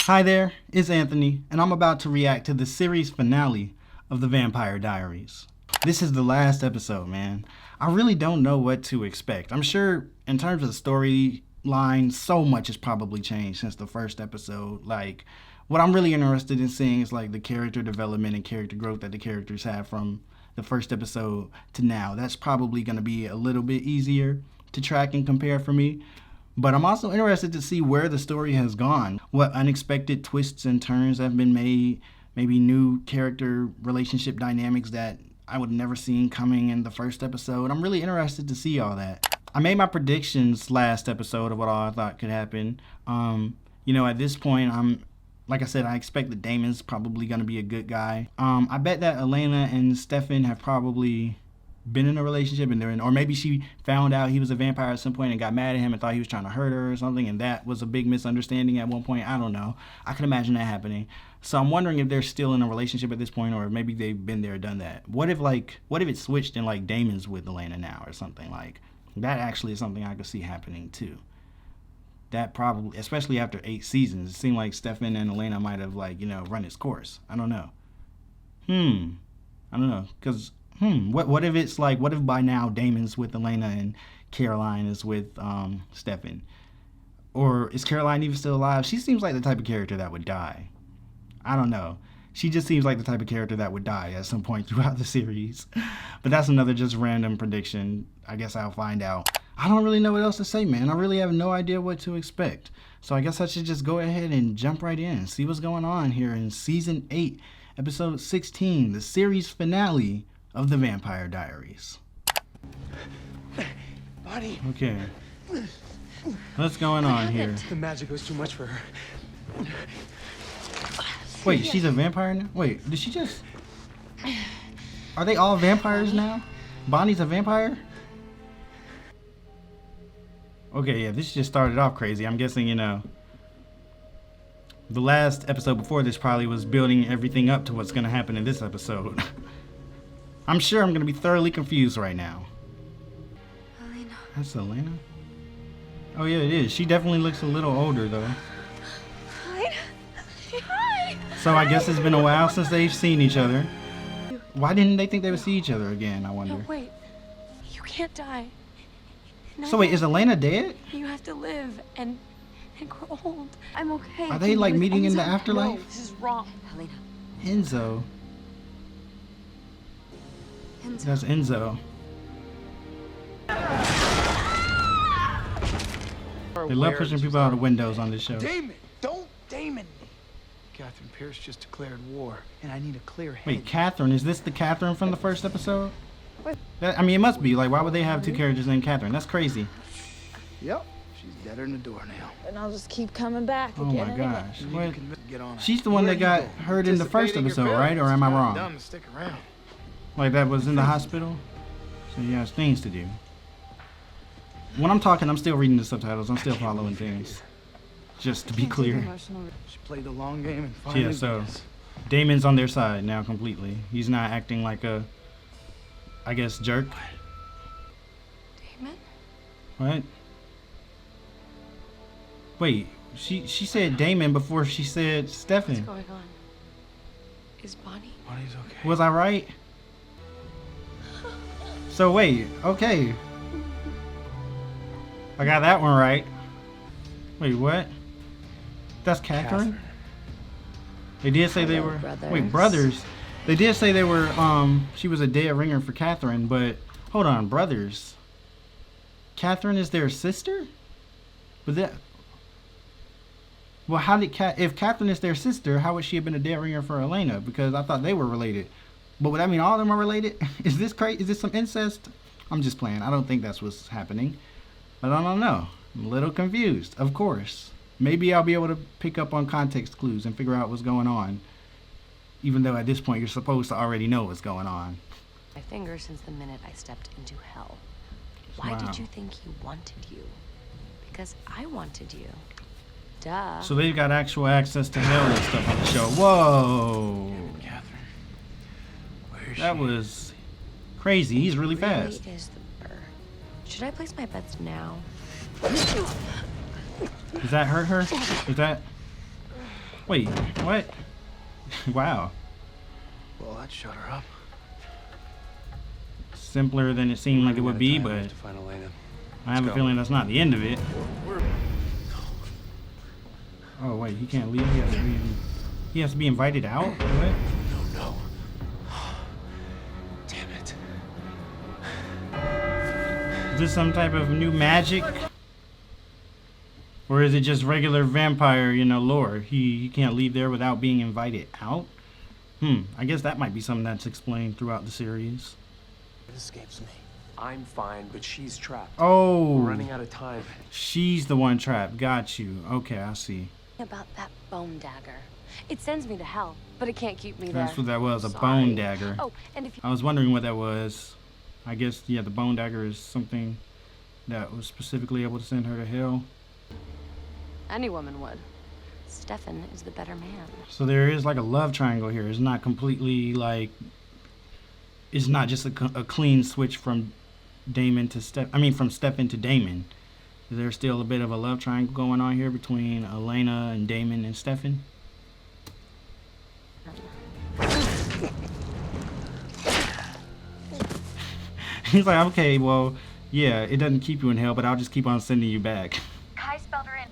Hi there, it's Anthony, and I'm about to react to the series finale of the Vampire Diaries. This is the last episode, man. I really don't know what to expect. I'm sure in terms of the storyline, so much has probably changed since the first episode. Like, what I'm really interested in seeing is like the character development and character growth that the characters have from the first episode to now. That's probably going to be a little bit easier to track and compare for me. But I'm also interested to see where the story has gone, what unexpected twists and turns have been made, maybe new character relationship dynamics that I would never seen coming in the first episode. I'm really interested to see all that. I made my predictions last episode of what all I thought could happen. At this point, like I said, I expect that Damon's probably going to be a good guy. I bet that Elena and Stefan have probably been in a relationship, or maybe she found out he was a vampire at some point and got mad at him and thought he was trying to hurt her or something, and that was a big misunderstanding at one point. I don't know. I can imagine that happening. So I'm wondering if they're still in a relationship at this point, or maybe they've been there, done that. What if it switched and like Damon's with Elena now or something? Like that actually is something I could see happening too. That probably, especially after 8 seasons, it seemed like Stefan and Elena might have run its course. I don't know. I don't know, because what if it's like, what if by now Damon's with Elena and Caroline is with Stefan? Or is Caroline even still alive? She seems like the type of character that would die. I don't know. She just seems like the type of character that would die at some point throughout the series. But that's another just random prediction. I guess I'll find out. I don't really know what else to say, man. I really have no idea what to expect. So I guess I should just go ahead and jump right in and see what's going on here in Season 8, Episode 16, the series finale of the Vampire Diaries. Buddy. Okay. What's going on here? The magic was too much for her. Wait, she's a vampire now? Wait, did she just... Are they all vampires now? Bonnie's a vampire? Okay, yeah, this just started off crazy. I'm guessing, the last episode before this probably was building everything up to what's going to happen in this episode. I'm sure I'm going to be thoroughly confused right now. Elena. That's Elena? Oh, yeah, it is. She definitely looks a little older, though. Hi. Hi. So I guess it's been a while since they've seen each other. Why didn't they think they would see each other again, I wonder? No, wait. You can't die. No. So wait, is Elena dead? You have to live and grow old. I'm okay. Are they like meeting in the Enzo. afterlife? No, this is wrong. Elena. Enzo. That's Enzo. They love pushing people out of windows on this show. Damon! Don't Damon me! Catherine Pierce just declared war, and I need a clear head. Wait, Catherine? Is this the Catherine from the first episode? I mean, it must be. Like, why would they have 2 characters named Catherine? That's crazy. Yep, she's deader than a doornail. And I'll just keep coming back Oh again my and again. gosh. What? Get on She's the one that got hurt in the first episode, right? Or am I wrong? Dumb to stick around. Like that was in the hospital? So he has things to do. When I'm talking, I'm still reading the subtitles. I'm still following things. Just to be clear. She played the long game and finally Yeah, so beat us. Damon's on their side now completely. He's not acting like a, I guess, jerk. Damon? What? Wait, she said Damon before she said What's Stefan. going on? Is Bonnie? Bonnie's okay. Was I right? So wait, okay. I got that one right. Wait, what? That's Catherine? They did say they were wait, brothers. They did say they were she was a dead ringer for Catherine, but hold on, brothers. Catherine is their sister? Was that Well, how did if Catherine is their sister, how would she have been a dead ringer for Elena? Because I thought they were related. But would that mean all of them are related? Is this crazy? Is this some incest? I'm just playing. I don't think that's what's happening. But I don't know. I'm a little confused, of course. Maybe I'll be able to pick up on context clues and figure out what's going on. Even though at this point you're supposed to already know what's going on. My finger since the minute I stepped into hell. Why Wow. did you think he wanted you? Because I wanted you. Duh. So they've got actual access to hell and stuff on the show. Whoa. Catherine. Where is That she? was crazy. He's really Really fast. is the burr. Should I place my bets now? Does that hurt her? Is that... Wait, what? Wow. Well, that shut her up. Simpler than it seemed like it would be, but To find Elena. I have a feeling that's not the end of it. Oh wait, he can't leave. He has to be invited out. What? No. Damn it. Is this some type of new magic? Or is it just regular vampire, lore? He can't leave there without being invited out? I guess that might be something that's explained throughout the series. It escapes me. I'm fine, but she's trapped. Oh, We're running out of time. she's the one trapped. Got you. Okay, I see. About that bone dagger. It sends me to hell, but it can't keep me there. That's what that was, a Sorry. bone dagger. Oh, and if you... I was wondering what that was. I guess, yeah, the bone dagger is something that was specifically able to send her to hell. Any woman would. Stefan is the better man. So there is like a love triangle here. It's not completely like... It's not just a clean switch from Damon to from Stefan to Damon. Is there still a bit of a love triangle going on here between Elena and Damon and Stefan? He's like, okay, well, yeah, it doesn't keep you in hell, but I'll just keep on sending you back. Kai spelled her in.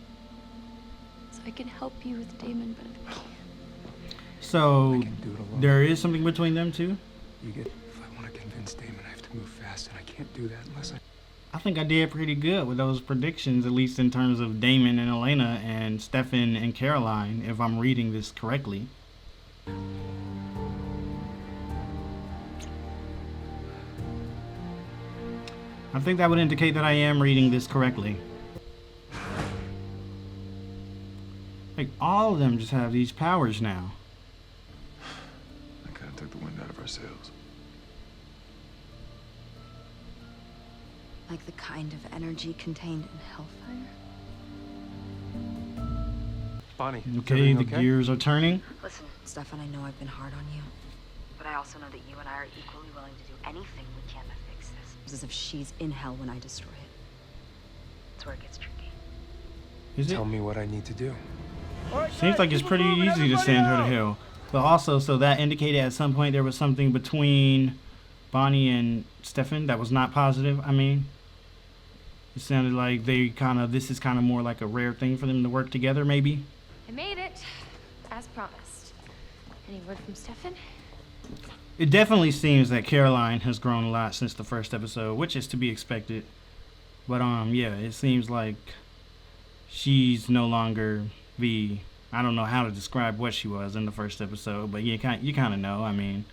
So I can help you with Damon, but I can't. So I can do it alone. there is something between them two? If I want to convince Damon, I have to move fast, and I can't do that unless I think I did pretty good with those predictions, at least in terms of Damon and Elena and Stefan and Caroline, if I'm reading this correctly. I think that would indicate that I am reading this correctly. Like, all of them just have these powers now. I kind of took the wind out of our sails. Like the kind of energy contained in hellfire? Bonnie, is Okay, everything the gears are turning. Listen, Stefan, I know I've been hard on you. But I also know that you and I are equally willing to do anything we can to fix this. It's as if she's in hell when I destroy it. That's where it gets tricky. Is it? Tell me what I need to do. Seems like it's pretty easy to send her to hell. But also, so that indicated at some point there was something between Bonnie and Stefan that was not positive. I mean, it sounded like this is kind of more like a rare thing for them to work together, maybe. I made it, as promised. Any word from Stefan? It definitely seems that Caroline has grown a lot since the first episode, which is to be expected. But yeah, it seems like she's no longer I don't know how to describe what she was in the first episode, but you kind of know. I mean,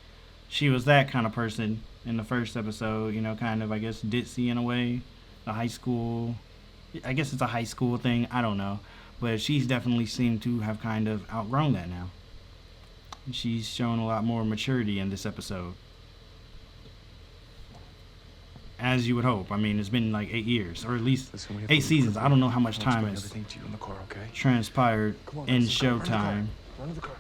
she was that kind of person in the first episode, kind of, I guess, ditzy in a way. The high school, I guess it's a high school thing, I don't know. But she's definitely seemed to have kind of outgrown that now. She's shown a lot more maturity in this episode. As you would hope. I mean, it's been like 8 years, or at least Listen, we have 8 to seasons. I don't know how much I'll time explain has everything to you in the car, okay? transpired Come on, in let's go. Run to the car. Showtime. Run to the car.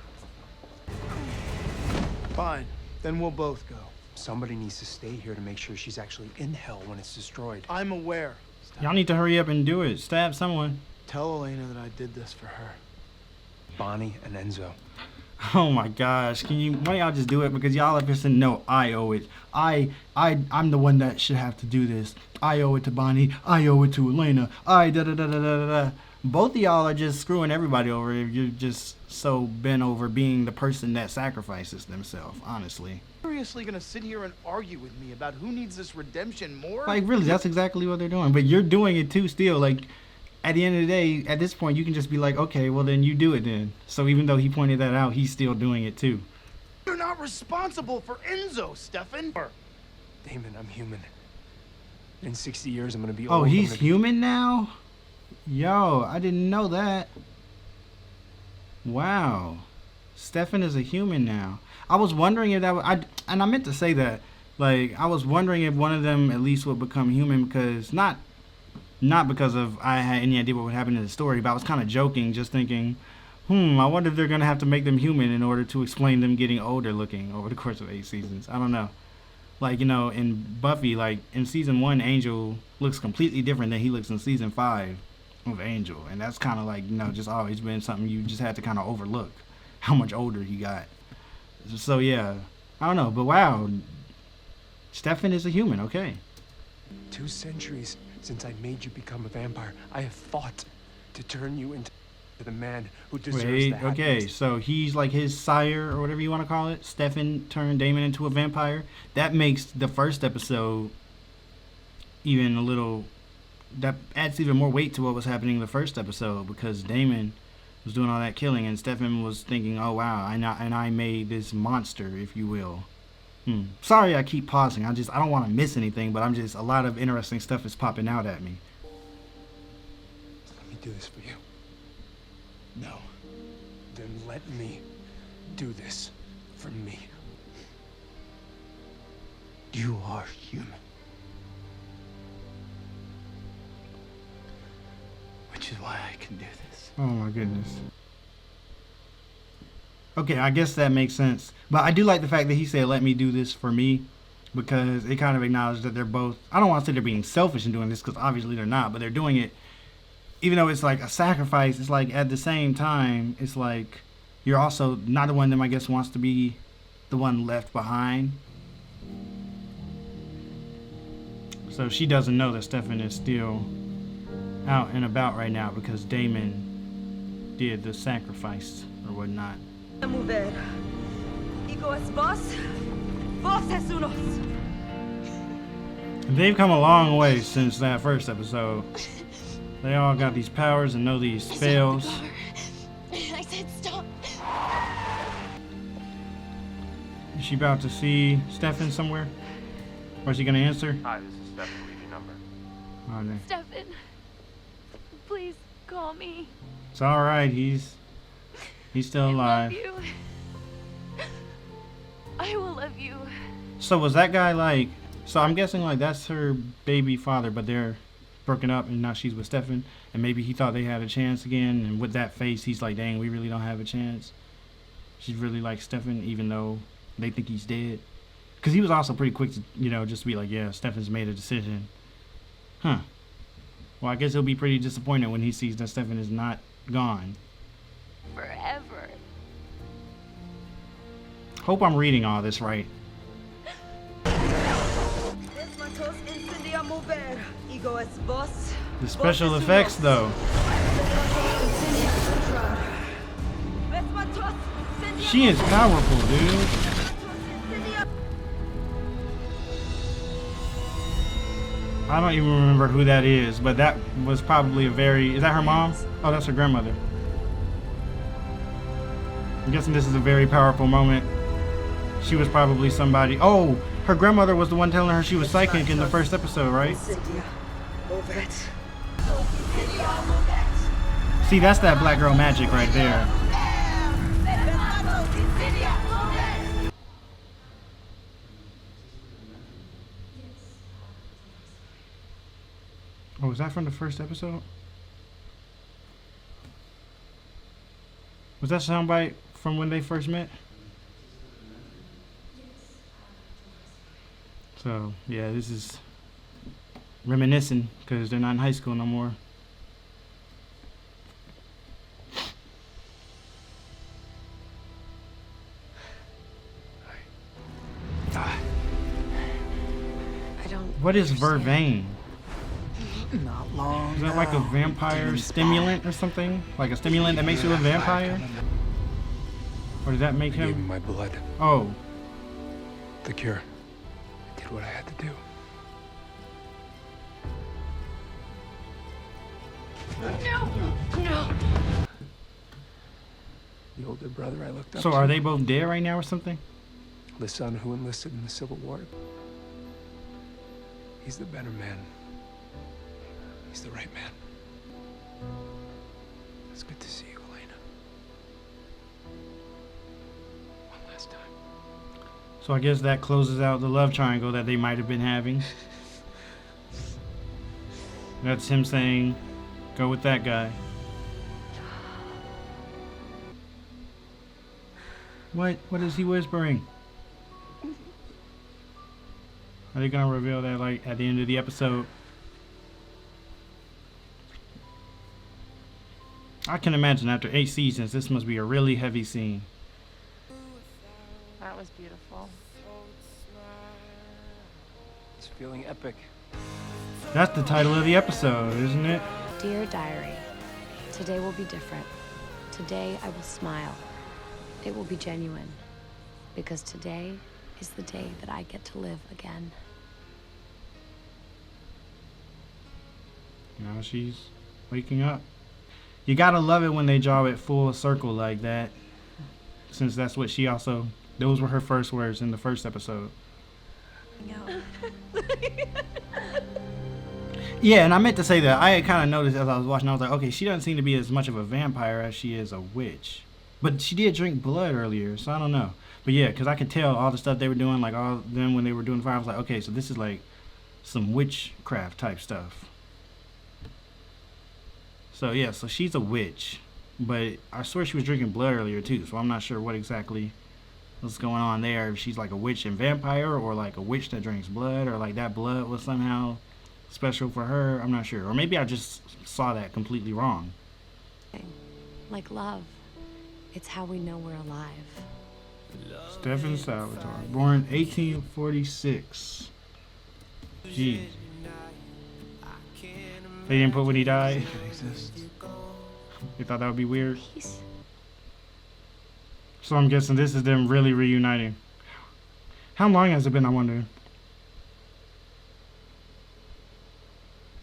Fine. Then we'll both go. Somebody needs to stay here to make sure she's actually in hell when it's destroyed. I'm aware. Y'all need to hurry up and do it. Stab someone. Tell Elena that I did this for her. Bonnie and Enzo. Oh my gosh. Why don't y'all just do it? Because y'all are just saying, no, I owe it. I'm the one that should have to do this. I owe it to Bonnie. I owe it to Elena. Both of y'all are just screwing everybody over if you're just so bent over being the person that sacrifices themselves, honestly. Seriously gonna sit here and argue with me about who needs this redemption more? Like, really, that's exactly what they're doing. But you're doing it too still. Like, at the end of the day, at this point, you can just be like, okay, well, then you do it then. So even though he pointed that out, he's still doing it too. You're not responsible for Enzo, Stefan. Damon, I'm human. In 60 years, I'm gonna be Oh, old. he's human now? Yo, I didn't know that. Wow. Stefan is a human now. I was wondering if that was... I meant to say that. Like, I was wondering if one of them at least would become human because... Not because of I had any idea what would happen in the story, but I was kind of joking, just thinking, I wonder if they're going to have to make them human in order to explain them getting older looking over the course of 8 seasons. I don't know. Like, in Buffy, like, in season 1, Angel looks completely different than he looks in season 5. of Angel, and that's kind of like, you know, just always been something you just had to kind of overlook, how much older he got. So yeah, I don't know, but wow, Stefan is a human. Okay. 2 centuries since I made you become a vampire, I have fought to turn you into the man who deserves Wait, the okay, happiness. so he's like his sire or whatever you want to call it. Stefan turned Damon into a vampire. That makes the first episode even a little, that adds even more weight to what was happening in the first episode, because Damon was doing all that killing and Stefan was thinking, oh wow, and I made this monster, if you will. Sorry I keep pausing. I don't want to miss anything, but a lot of interesting stuff is popping out at me. Let me do this for you. No. Then let me do this for me. You are human. Which is why I can do this. Oh my goodness. Okay, I guess that makes sense. But I do like the fact that he said, let me do this for me, because it kind of acknowledged that they're both, I don't want to say they're being selfish in doing this, because obviously they're not, but they're doing it, even though it's like a sacrifice, it's like at the same time, it's like you're also not the one that I guess wants to be the one left behind. So she doesn't know that Stefan is still out and about right now because Damon did the sacrifice or whatnot. They've come a long way since that first episode. They all got these powers and know these spells. I said stop. Is she about to see Stefan somewhere? Or is he gonna answer? Hi, this is Stefan. Leave your number. Oh, no. Stefan, please call me. It's alright, he's still alive. I love you. I will love you. So was that guy like, so I'm guessing like that's her baby father, but they're broken up and now she's with Stefan, and maybe he thought they had a chance again, and with that face he's like, dang, we really don't have a chance. She's really like Stefan even though they think he's dead. Because he was also pretty quick to, you know, just be like, yeah, Stefan's made a decision. Huh. Well, I guess he'll be pretty disappointed when he sees that Stefan is not gone. Forever. Hope I'm reading all this right. The special effects, though. She is powerful, dude. I don't even remember who that is, but that was probably is that her mom? Oh, that's her grandmother. I'm guessing this is a very powerful moment. She was probably somebody. Oh, her grandmother was the one telling her she was psychic in the first episode, right? See, that's that black girl magic right there. Oh, was that from the first episode? Was that soundbite from when they first met? So, yeah, this is reminiscing because they're not in high school no more. I don't. What is understand. vervain? Not long. Is that like a vampire stimulant or something? Like a stimulant that makes you a vampire? Or did that make I gave him him? my blood. Oh, The cure. I did what I had to do. No. The older brother I looked up so to. are they both dead right now or something? The son who enlisted in the Civil War. He's the better man. He's the right man. It's good to see you, Elena. One last time. So I guess that closes out the love triangle that they might have been having. That's him saying, go with that guy. What is he whispering? Are they gonna reveal that like at the end of the episode? I can imagine after 8 seasons, this must be a really heavy scene. That was beautiful. It's feeling epic. That's the title of the episode, isn't it? Dear Diary, today will be different. Today I will smile. It will be genuine. Because today is the day that I get to live again. Now she's waking up. You gotta love it when they draw it full circle like that. Since that's what she also, those were her first words in the first episode. Yeah, and I meant to say that I had kind of noticed as I was watching, I was like, okay, she doesn't seem to be as much of a vampire as she is a witch. But she did drink blood earlier, so I don't know. But yeah, because I could tell all the stuff they were doing, like all of them when they were doing the fire, I was like, okay, so this is like some witchcraft type stuff. So yeah, so she's a witch. But I swear she was drinking blood earlier too, so I'm not sure what exactly was going on there. If she's like a witch and vampire, or like a witch that drinks blood, or like that blood was somehow special for her. I'm not sure. Or maybe I just saw that completely wrong. Like love. It's how we know we're alive. Stefan Salvatore, born 1846. Jeez. They didn't put when he died. It exists. They thought that would be weird. Peace. So I'm guessing this is them really reuniting. How long has it been, I wonder?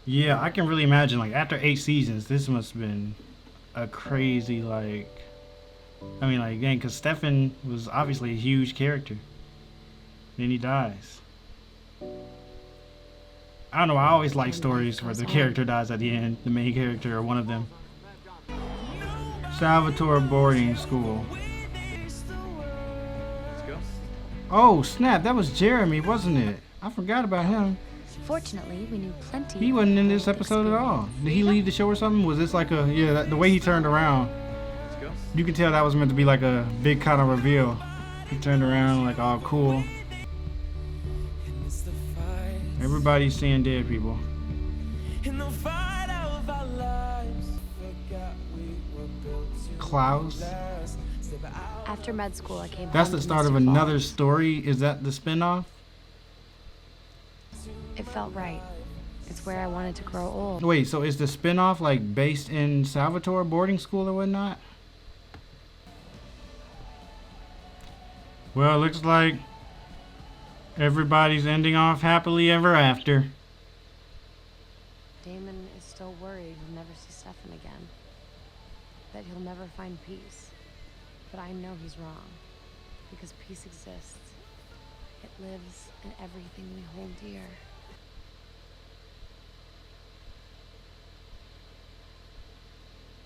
Yeah, I can really imagine, like, after 8 seasons, this must have been a crazy, like... I mean, like, again, because Stefan was obviously a huge character. Then he dies. I don't know, I always like stories where the character dies at the end, the main character or one of them. Salvatore boarding school. Let's go. Oh, snap, that was Jeremy, wasn't it? I forgot about him. Fortunately, we knew plenty. He wasn't in this episode at all. Did he leave the show or something? Was this like a, yeah, the way he turned around, Let's go. you can tell that was meant to be like a big kind of reveal. He turned around like all cool. Everybody's seeing dead people. Klaus? After med school, I came That's home the to start of Mr. another Falls. story. Is that the spinoff? It felt right. It's where I wanted to grow old. Wait, so is the spinoff like based in Salvatore boarding school or whatnot? Well, it looks like everybody's ending off happily ever after. Damon is still worried he'll never see Stefan again. That he'll never find peace. But I know he's wrong. Because peace exists. It lives in everything we hold dear.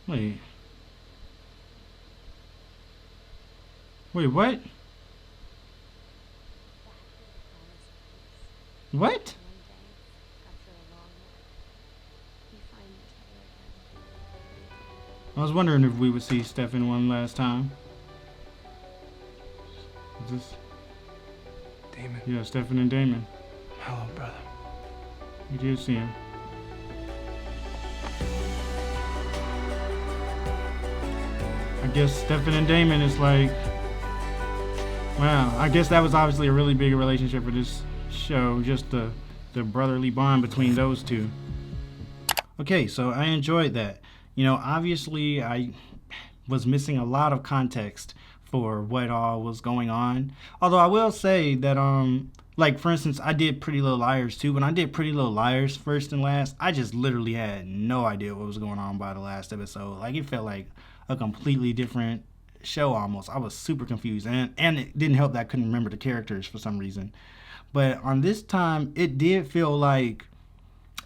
Wait. Wait, what? What? I was wondering if we would see Stefan one last time. Is this? Damon. Yeah, Stefan and Damon. Hello, brother. We did see him. I guess Stefan and Damon is like... Wow, I guess that was obviously a really big relationship for this show. Just the brotherly bond between those two. Okay, so I enjoyed that. You know, obviously I was missing a lot of context for what all was going on. Although I will say that, like, for instance, I did Pretty Little Liars too. When I did Pretty Little Liars first and last, I just literally had no idea what was going on by the last episode. Like, it felt like a completely different show almost. I was super confused. And it didn't help that I couldn't remember the characters for some reason. But on this time, it did feel like...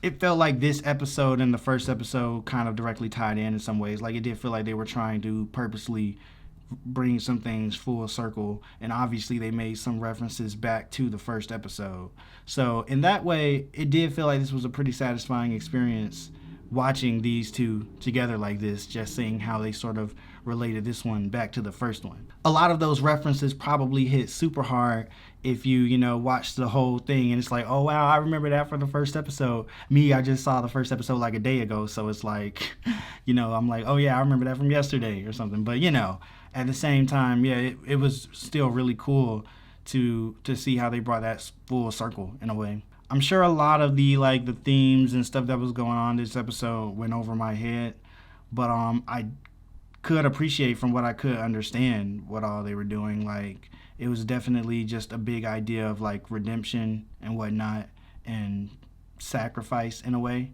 It felt like this episode and the first episode kind of directly tied in some ways. Like, it did feel like they were trying to purposely bring some things full circle. And obviously they made some references back to the first episode. So in that way, it did feel like this was a pretty satisfying experience watching these two together like this. Just seeing how they sort of related this one back to the first one. A lot of those references probably hit super hard if you watch the whole thing and it's like, oh wow, I remember that from the first episode. Me, I just saw the first episode like a day ago, so it's like, I'm like, oh yeah, I remember that from yesterday or something. But at the same time, yeah, it was still really cool to see how they brought that full circle in a way. I'm sure a lot of the themes and stuff that was going on this episode went over my head, but I could appreciate from what I could understand what all they were doing. Like, it was definitely just a big idea of like redemption and whatnot and sacrifice in a way.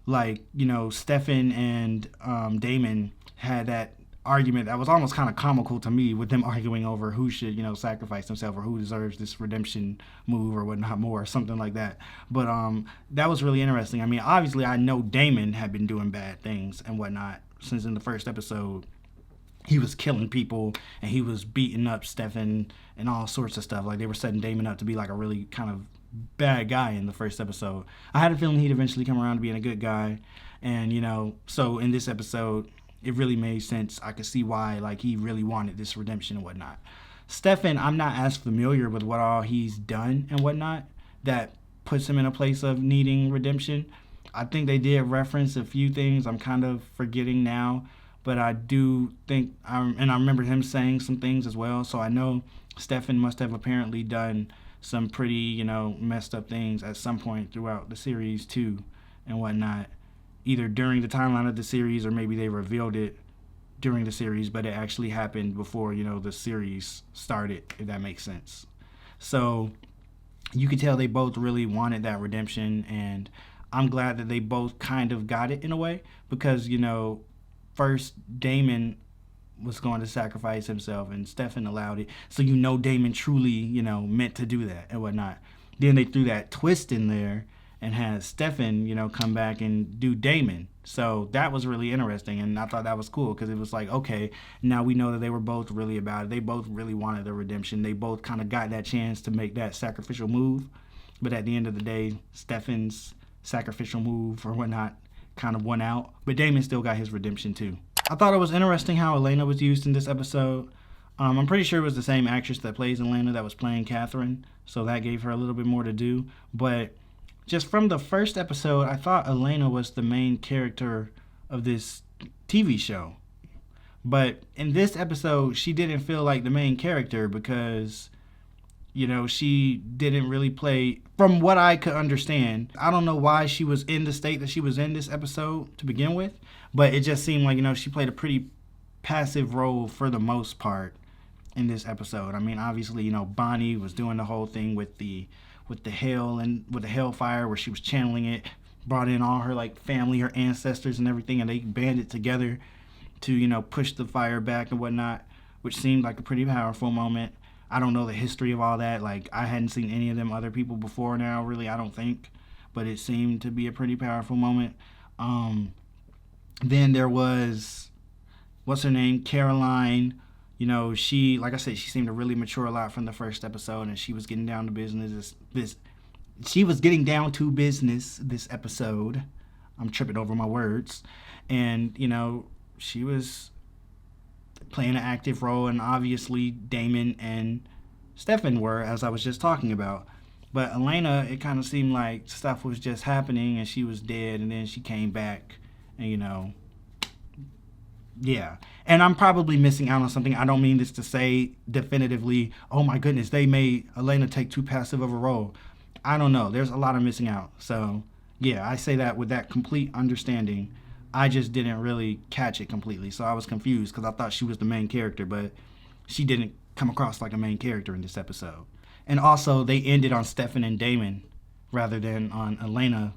Like, Stefan and Damon had that argument that was almost kind of comical to me, with them arguing over who should sacrifice themselves or who deserves this redemption move or whatnot more, or something like that. But that was really interesting. I mean, obviously I know Damon had been doing bad things and whatnot since in the first episode he was killing people and he was beating up Stefan and all sorts of stuff. Like, they were setting Damon up to be like a really kind of bad guy in the first episode. I had a feeling he'd eventually come around to being a good guy, and so in this episode it really made sense. I could see why he really wanted this redemption and whatnot. Stefan, I'm not as familiar with what all he's done and whatnot that puts him in a place of needing redemption. I think they did reference a few things I'm kind of forgetting now, but I do think, and I remember him saying some things as well, so I know Stefan must have apparently done some pretty, messed up things at some point throughout the series too and whatnot. Either during the timeline of the series or maybe they revealed it during the series, but it actually happened before, the series started, if that makes sense. So you could tell they both really wanted that redemption, and I'm glad that they both kind of got it in a way, because, first Damon was going to sacrifice himself and Stefan allowed it. So Damon truly, meant to do that and whatnot. Then they threw that twist in there and had Stefan, come back and do Damon. So that was really interesting, and I thought that was cool, because it was like, okay, now we know that they were both really about it. They both really wanted the redemption. They both kind of got that chance to make that sacrificial move. But at the end of the day, Stefan's sacrificial move or whatnot kind of won out. But Damon still got his redemption too. I thought it was interesting how Elena was used in this episode. I'm pretty sure it was the same actress that plays Elena that was playing Catherine, so that gave her a little bit more to do. But just from the first episode, I thought Elena was the main character of this TV show. But in this episode, she didn't feel like the main character because, she didn't really play, from what I could understand. I don't know why she was in the state that she was in this episode to begin with, but it just seemed like, she played a pretty passive role for the most part in this episode. I mean, obviously, Bonnie was doing the whole thing with the hell and with the hellfire, where she was channeling it, brought in all her family, her ancestors and everything, and they banded together to push the fire back and whatnot, which seemed like a pretty powerful moment. I don't know the history of all that. I hadn't seen any of them other people before now, really, I don't think, but it seemed to be a pretty powerful moment. Then there was, what's her name, Caroline. She, like I said, she seemed to really mature a lot from the first episode, and she was getting down to business. She was getting down to business this episode. I'm tripping over my words. And, she was playing an active role, and obviously Damon and Stefan were, as I was just talking about. But Elena, it kind of seemed like stuff was just happening, and she was dead, and then she came back, and, yeah. And I'm probably missing out on something. I don't mean this to say definitively, oh my goodness, they made Elena take too passive of a role. I don't know. There's a lot of missing out. So, yeah, I say that with that complete understanding. I just didn't really catch it completely. So I was confused because I thought she was the main character, but she didn't come across like a main character in this episode. And also, they ended on Stefan and Damon rather than on Elena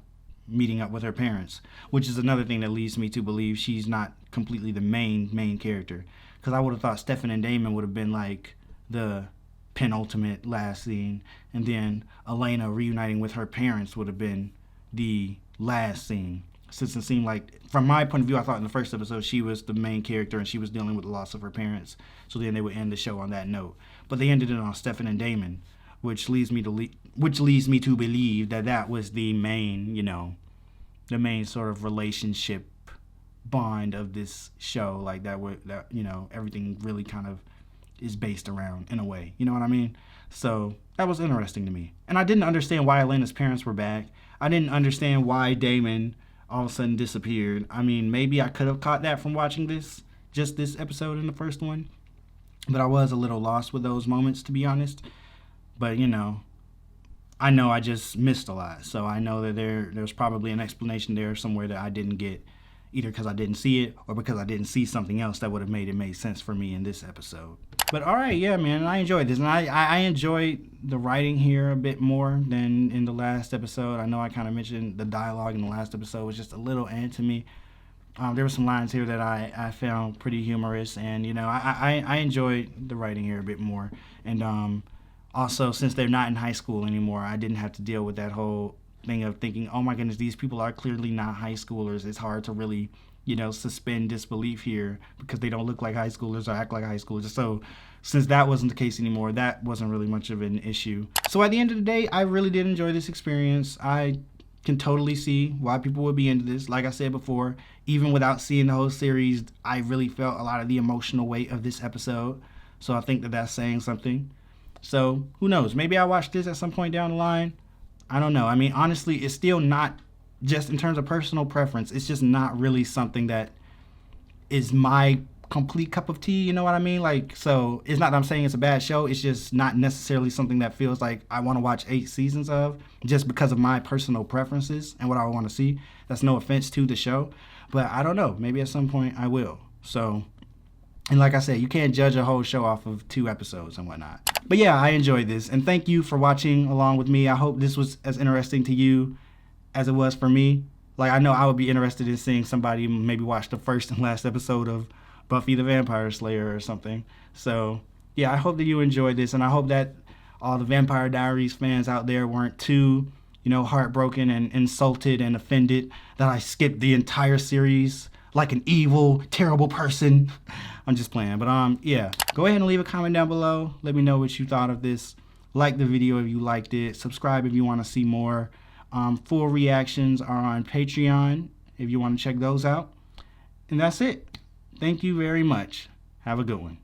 meeting up with her parents, which is another thing that leads me to believe she's not completely the main character, because I would have thought Stefan and Damon would have been like the penultimate last scene, and then Elena reuniting with her parents would have been the last scene, since it seemed like, from my point of view, I thought in the first episode she was the main character and she was dealing with the loss of her parents, so then they would end the show on that note. But they ended it on Stefan and Damon, which leads me to believe that that was the main, the main sort of relationship bond of this show, like that you know, everything really kind of is based around in a way, you know what I mean? So that was interesting to me. And I didn't understand why Elena's parents were back. I didn't understand why Damon all of a sudden disappeared. I mean, maybe I could have caught that from watching this episode in the first one, but I was a little lost with those moments, to be honest. But you know I just missed a lot, so I know that there's probably an explanation there somewhere that I didn't get, either because I didn't see it or because I didn't see something else that would have made sense for me in this episode. But all right, yeah, man, I enjoyed this, and I enjoyed the writing here a bit more than in the last episode. I know I kind of mentioned the dialogue in the last episode was just a little to me. There were some lines here that I found pretty humorous, and you know I enjoyed the writing here a bit more. And also, since they're not in high school anymore, I didn't have to deal with that whole thing of thinking, oh my goodness, these people are clearly not high schoolers. It's hard to really, you know, suspend disbelief here because they don't look like high schoolers or act like high schoolers. So since that wasn't the case anymore, that wasn't really much of an issue. So at the end of the day, I really did enjoy this experience. I can totally see why people would be into this. Like I said before, even without seeing the whole series, I really felt a lot of the emotional weight of this episode. So I think that that's saying something. So who knows? Maybe I'll watch this at some point down the line. I don't know. I mean, honestly, it's still not, just in terms of personal preference, it's just not really something that is my complete cup of tea, you know what I mean? Like, so it's not that I'm saying it's a bad show. It's just not necessarily something that feels like I want to watch 8 seasons of just because of my personal preferences and what I want to see. That's no offense to the show, but I don't know. Maybe at some point I will. So, and like I said, you can't judge a whole show off of 2 episodes and whatnot. But yeah, I enjoyed this, and thank you for watching along with me. I hope this was as interesting to you as it was for me. Like, I know I would be interested in seeing somebody maybe watch the first and last episode of Buffy the Vampire Slayer or something. So yeah, I hope that you enjoyed this, and I hope that all the Vampire Diaries fans out there weren't too, you know, heartbroken and insulted and offended that I skipped the entire series like an evil, terrible person. I'm just playing. But yeah, go ahead and leave a comment down below. Let me know what you thought of this. Like the video if you liked it. Subscribe if you want to see more. Full reactions are on Patreon if you want to check those out. And that's it. Thank you very much. Have a good one.